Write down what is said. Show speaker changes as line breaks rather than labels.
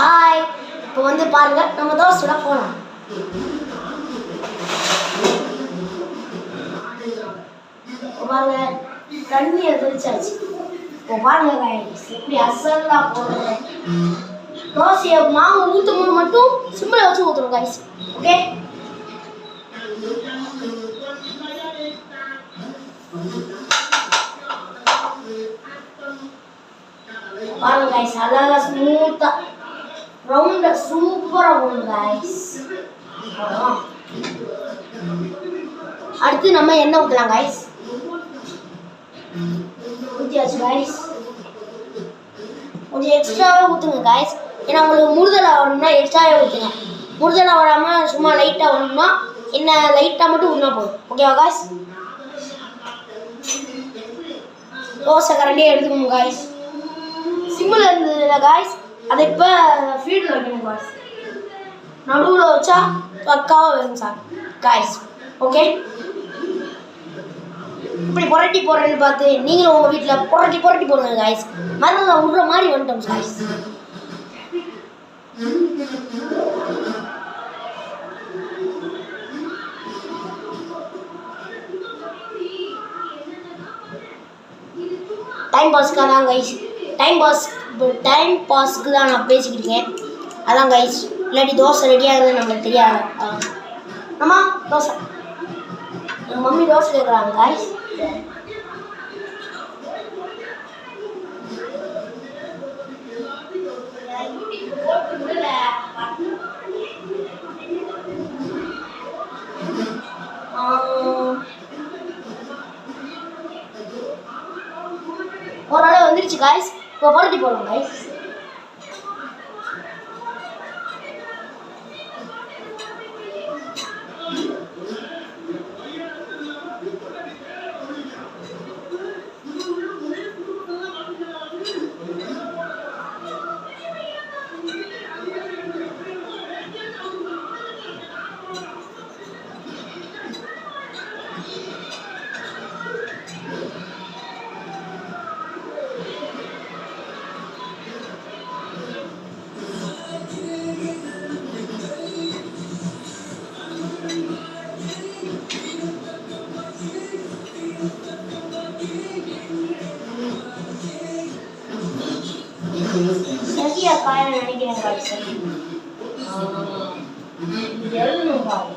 Hi, இப்போ வந்து பாருங்க, நம்ம தோசைல போகலாம். பாருங்க, தண்ணி எதிர்ச்சாச்சு. இப்போ பாருங்க guys, எப்படி அசல்லா போடுறது. தோசையை மாவு ஊற்றும் போது மட்டும் சிம்மில் வச்சு ஊற்றணும் guys. ஓகே, பாருங்க guys, அழகா ஸ்மூத்தா ரவுண்டா சூப்பரா போகும் guys. அடுத்து நம்ம எண்ணெய் ஊற்றலாம் guys. ஊற்றியாச்சு guys. கொஞ்சம் எக்ஸ்ட்ராவே ஊற்றுங்க guys. ஏன்னா உங்களுக்கு முறுதலை வரணும்னா எக்ஸ்ட்ராவே ஊற்றுங்க. முறுதலை வராமல் சும்மா லைட்டாக வரணும்னா என்ன லைட்டாக மட்டும் ஊற்றினா போதும். ஓகேவா guys? தோசை கரண்டியே எடுத்துக்கணும் guys. சிம்மில் இருந்ததுல guys, அதை இப்போ ஃபீல்டில் வைக்கணும் guys. நடுவில் வச்சா பக்காவாக வரும் சார் guys. ஓகே, இப்படி புரட்டி போடுறேன்னு பார்த்து நீங்களும் உங்கள் வீட்டில் புரட்டி போடுங்க guys. மரத்தில் விடுற மாதிரி வந்துட்டோம் guys. டைம் பாஸ்க்காக தான் கைஸ், டைம் பாஸ்க்கு தான் நான் பேசிக்கிட்டு இருக்கேன். அதான் கைஸ், இல்லாட்டி தோசை ரெடியாகிறது நம்மளுக்கு தெரியாது. அம்மா தோசை, எங்கள் மம்மி தோசை கேட்குறாங்க கைஸ். ஓரளவு வந்துருச்சு guys. இப்போ புரட்டி போடலாம் guys. சரியா காய நினைக்கிறேன் guys. எழுதணும் பாருங்க.